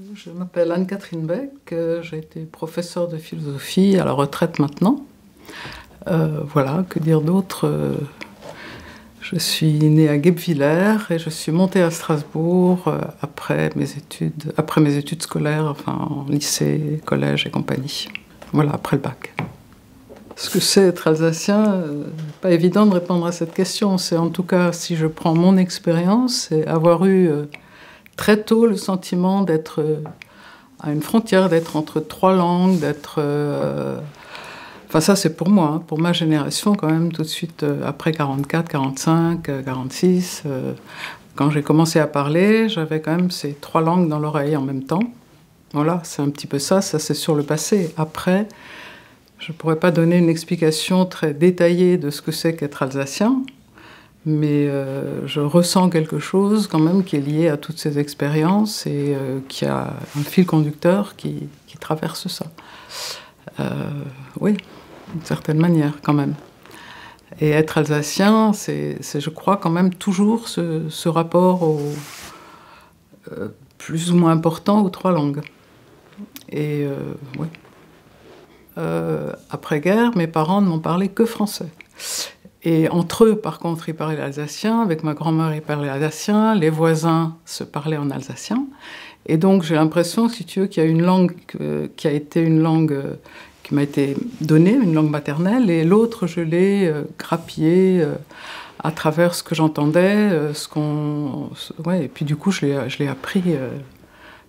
Je m'appelle Anne-Catherine Beck, j'ai été professeure de philosophie à la retraite maintenant. Voilà, que dire d'autre? Je suis née à Guebwiller et je suis montée à Strasbourg après mes études scolaires, enfin en lycée, collège et compagnie. Voilà, après le bac. Ce que c'est être alsacien, pas évident de répondre à cette question. C'est en tout cas, si je prends mon expérience, c'est avoir eu très tôt le sentiment d'être à une frontière, d'être entre trois langues, d'être... Enfin ça c'est pour moi, hein, pour ma génération quand même, tout de suite après 44, 45, 46. Quand j'ai commencé à parler, j'avais quand même ces trois langues dans l'oreille en même temps. Voilà, c'est un petit peu ça c'est sur le passé. Après, je ne pourrais pas donner une explication très détaillée de ce que c'est qu'être alsacien, mais je ressens quelque chose quand même qui est lié à toutes ces expériences et qui a un fil conducteur qui traverse ça. Oui, d'une certaine manière quand même. Et être alsacien, c'est je crois quand même toujours ce rapport plus ou moins important aux trois langues. Et oui. Après-guerre, mes parents ne m'ont parlé que français. Et entre eux, par contre, ils parlaient l'alsacien. Avec ma grand-mère, ils parlaient l'alsacien. Les voisins se parlaient en alsacien. Et donc, j'ai l'impression, si tu veux, qu'il y a une langue qui a été une langue qui m'a été donnée, une langue maternelle, et l'autre, je l'ai grappillée à travers ce que j'entendais, ouais, et puis du coup, je l'ai appris,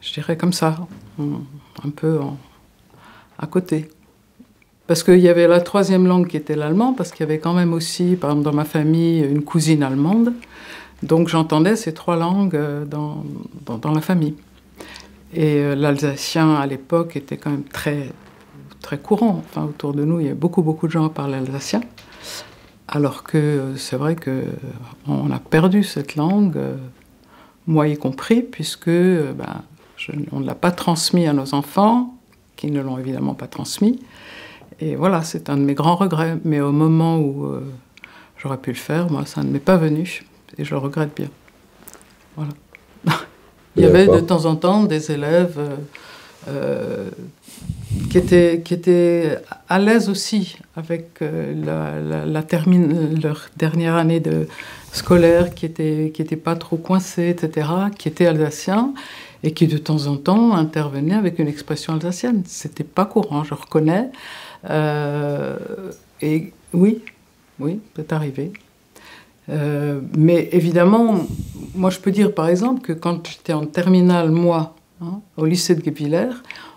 je dirais comme ça, un peu à côté. Parce qu'il y avait la troisième langue qui était l'allemand, parce qu'il y avait quand même aussi, par exemple dans ma famille, une cousine allemande. Donc j'entendais ces trois langues dans la famille. Et l'alsacien, à l'époque, était quand même très, très courant. Enfin, autour de nous, il y a beaucoup, beaucoup de gens qui parlent alsacien. Alors que c'est vrai qu'on a perdu cette langue, moi y compris, puisque on ne l'a pas transmis à nos enfants, qui ne l'ont évidemment pas transmis. Et voilà, c'est un de mes grands regrets. Mais au moment où j'aurais pu le faire, moi, ça ne m'est pas venu. Et je le regrette bien. Voilà. Il y avait de temps en temps des élèves qui étaient à l'aise aussi avec leur dernière année scolaire, qui était pas trop coincés, etc., qui étaient alsaciens et qui de temps en temps intervenaient avec une expression alsacienne. C'était pas courant, je reconnais. Et oui, c'est arrivé. Mais évidemment, moi je peux dire par exemple que quand j'étais en terminale, moi, au lycée de Guebwiller,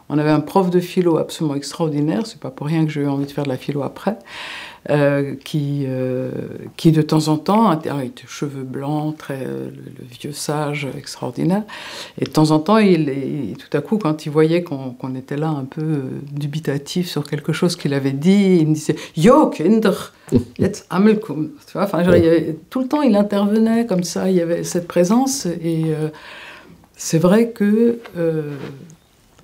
on avait un prof de philo absolument extraordinaire, c'est pas pour rien que j'ai eu envie de faire de la philo après, qui de temps en temps, avec des cheveux blancs, le vieux sage extraordinaire, et de temps en temps, tout à coup, quand il voyait qu'on était là un peu dubitatif sur quelque chose qu'il avait dit, il me disait « Yo, Kinder, jetzt Amelkum !» Tu vois, enfin, tout le temps, il intervenait comme ça, il y avait cette présence, et c'est vrai que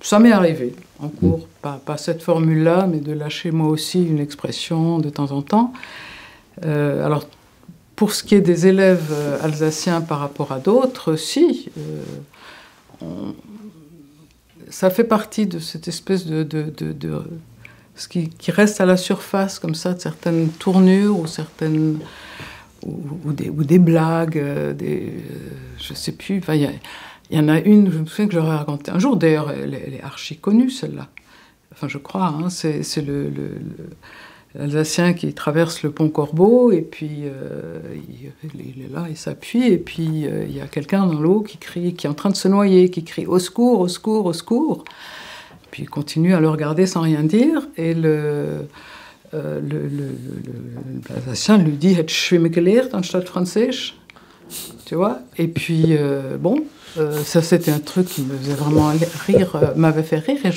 ça m'est arrivé en cours, pas cette formule-là, mais de lâcher moi aussi une expression de temps en temps. Alors, pour ce qui est des élèves alsaciens par rapport à d'autres, si, ça fait partie de cette espèce ce qui reste à la surface, comme ça, de certaines tournures ou des blagues, je sais plus, enfin, il y en a une, je me souviens que j'aurais raconté un jour, d'ailleurs, elle est archi connue, celle-là. Enfin, je crois, hein, c'est l'Alsacien qui traverse le pont Corbeau, et puis il est là, il s'appuie, et puis il y a quelqu'un dans l'eau qui est en train de se noyer, qui crie « Au secours, au secours, au secours !» Puis il continue à le regarder sans rien dire, et l'Alsacien lui dit « Hättest du schwimmen gelehrt anstatt Französisch ?» Tu vois, et puis bon... ça, c'était un truc qui me faisait vraiment rire, m'avait fait rire, et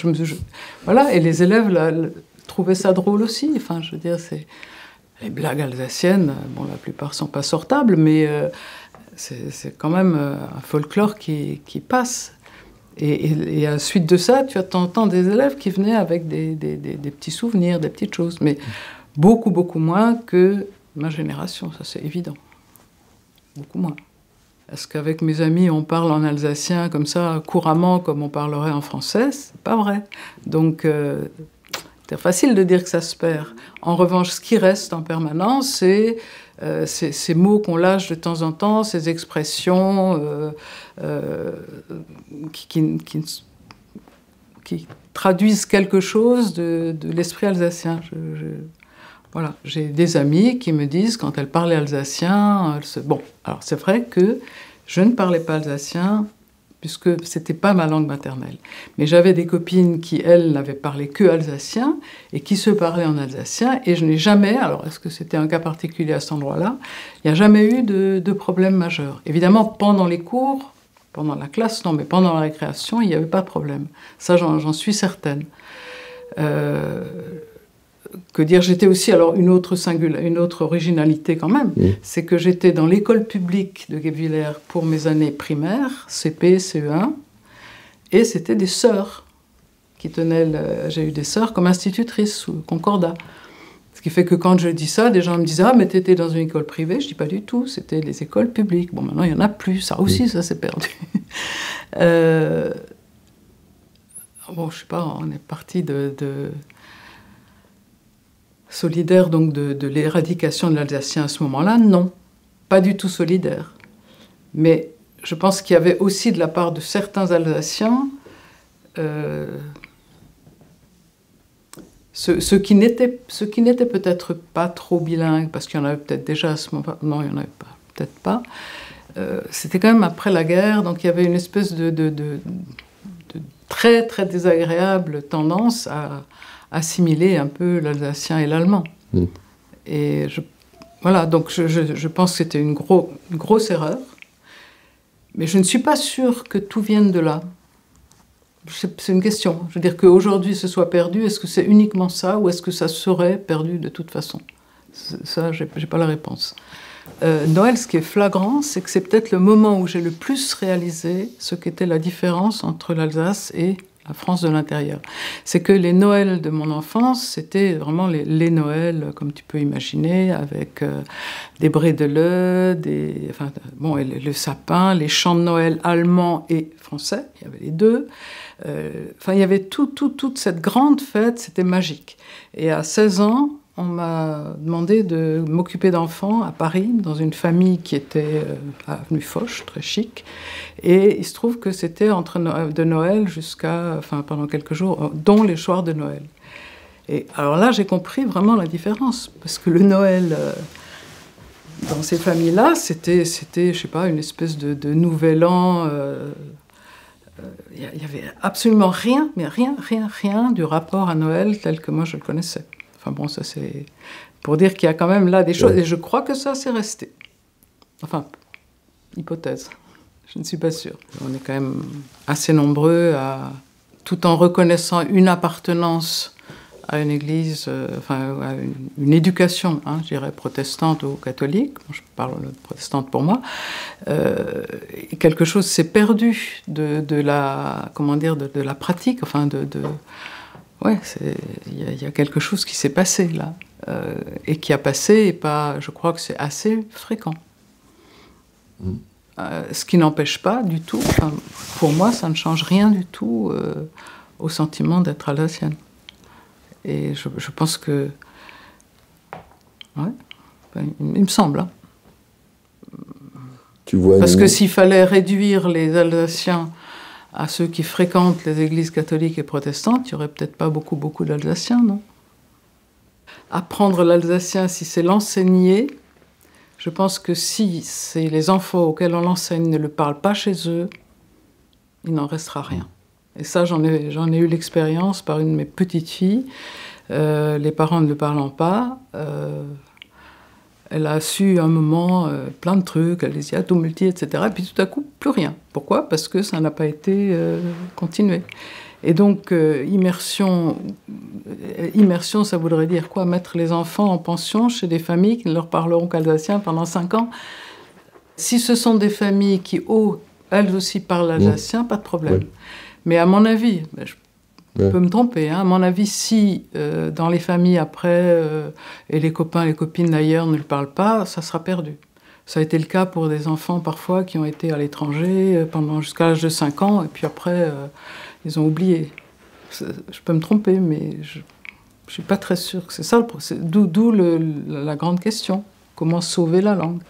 voilà, et les élèves trouvaient ça drôle aussi. Enfin, je veux dire, les blagues alsaciennes, bon, la plupart sont pas sortables, mais c'est quand même un folklore qui passe. Et à la suite de ça, tu as de temps en temps des élèves qui venaient avec des petits souvenirs, des petites choses, mais beaucoup moins que ma génération, ça c'est évident. Beaucoup moins. Est-ce qu'avec mes amis, on parle en alsacien comme ça, couramment, comme on parlerait en français? C'est pas vrai. Donc, c'est facile de dire que ça se perd. En revanche, ce qui reste en permanence, c'est ces mots qu'on lâche de temps en temps, ces expressions qui traduisent quelque chose de l'esprit alsacien. Voilà. J'ai des amis qui me disent, quand elles parlaient alsacien, bon, alors c'est vrai que je ne parlais pas alsacien, puisque c'était pas ma langue maternelle. Mais j'avais des copines qui, elles, n'avaient parlé que alsacien, et qui se parlaient en alsacien, et je n'ai jamais, alors est-ce que c'était un cas particulier à cet endroit-là, il n'y a jamais eu de problème majeur. Évidemment, pendant les cours, pendant la classe, non, mais pendant la récréation, il n'y avait pas de problème. Ça, j'en suis certaine. Que dire, j'étais aussi, alors une autre originalité quand même, c'est que j'étais dans l'école publique de Guebwiller pour mes années primaires, CP, CE1, et c'était des sœurs qui tenaient, j'ai eu des sœurs comme institutrices ou concordat. Ce qui fait que quand je dis ça, des gens me disent « Ah, mais t'étais dans une école privée ?» Je dis « Pas du tout, c'était les écoles publiques. » Bon, maintenant, il n'y en a plus, ça aussi, ça s'est perdu. Bon, je sais pas, on est parti solidaire donc de l'éradication de l'alsacien à ce moment-là? Non, pas du tout solidaire. Mais je pense qu'il y avait aussi de la part de certains Alsaciens ceux qui n'étaient peut-être pas trop bilingues, parce qu'il y en avait peut-être déjà à ce moment-là, non, il n'y en avait pas, peut-être pas. C'était quand même après la guerre, donc il y avait une espèce de très très désagréable tendance à assimiler un peu l'alsacien et l'allemand. Et voilà, donc je pense que c'était une grosse erreur. Mais je ne suis pas sûre que tout vienne de là. C'est une question. Je veux dire qu'aujourd'hui ce soit perdu, est-ce que c'est uniquement ça ou est-ce que ça serait perdu de toute façon? Ça, j'ai pas la réponse. Noël, ce qui est flagrant, c'est que c'est peut-être le moment où j'ai le plus réalisé ce qu'était la différence entre l'Alsace et la France de l'intérieur. C'est que les Noëls de mon enfance, c'était vraiment les Noëls, comme tu peux imaginer, avec des brédeleux, bon, et le sapin, les chants de Noël allemands et français, il y avait les deux. Enfin, il y avait toute cette grande fête, c'était magique. Et à 16 ans, on m'a demandé de m'occuper d'enfants à Paris, dans une famille qui était à avenue Foch, très chic. Et il se trouve que c'était de Noël jusqu'à, pendant quelques jours, dont les soirs de Noël. Et alors là, j'ai compris vraiment la différence, parce que le Noël, dans ces familles-là, c'était, je sais pas, une espèce de nouvel an. Il y avait absolument rien, mais rien du rapport à Noël tel que moi je le connaissais. Enfin bon, ça c'est pour dire qu'il y a quand même là des choses, et je crois que ça c'est resté. Enfin, hypothèse, je ne suis pas sûre. On est quand même assez nombreux tout en reconnaissant une appartenance à une église, à une éducation, je dirais, protestante ou catholique. Je parle de protestante pour moi. Quelque chose s'est perdu de la pratique, ouais, il y a quelque chose qui s'est passé là, et qui a passé, et pas, je crois que c'est assez fréquent. Ce qui n'empêche pas du tout, pour moi, ça ne change rien du tout au sentiment d'être alsacienne. Et je pense que, ouais, il me semble. Parce que s'il fallait réduire les Alsaciens à ceux qui fréquentent les églises catholiques et protestantes, il n'y aurait peut-être pas beaucoup d'Alsaciens, non? Apprendre l'alsacien, si c'est l'enseigner, je pense que si c'est les enfants auxquels on l'enseigne ne le parlent pas chez eux, il n'en restera rien. Et ça, j'en ai eu l'expérience par une de mes petites filles. Les parents ne le parlant pas, elle a su un moment plein de trucs, elle disait « multi », etc. Et puis tout à coup, plus rien. Pourquoi? Parce que ça n'a pas été continué. Et donc, immersion, ça voudrait dire quoi? Mettre les enfants en pension chez des familles qui ne leur parleront qu'alsacien pendant 5 ans. Si ce sont des familles qui, elles aussi parlent alsacien, pas de problème. Oui. Mais à mon avis, je peux me tromper, à mon avis, si dans les familles après, et les copains, les copines d'ailleurs ne le parlent pas, ça sera perdu. Ça a été le cas pour des enfants parfois qui ont été à l'étranger pendant jusqu'à l'âge de 5 ans et puis après ils ont oublié. Je peux me tromper, mais je ne suis pas très sûre que c'est ça, d'où la grande question. Comment sauver la langue?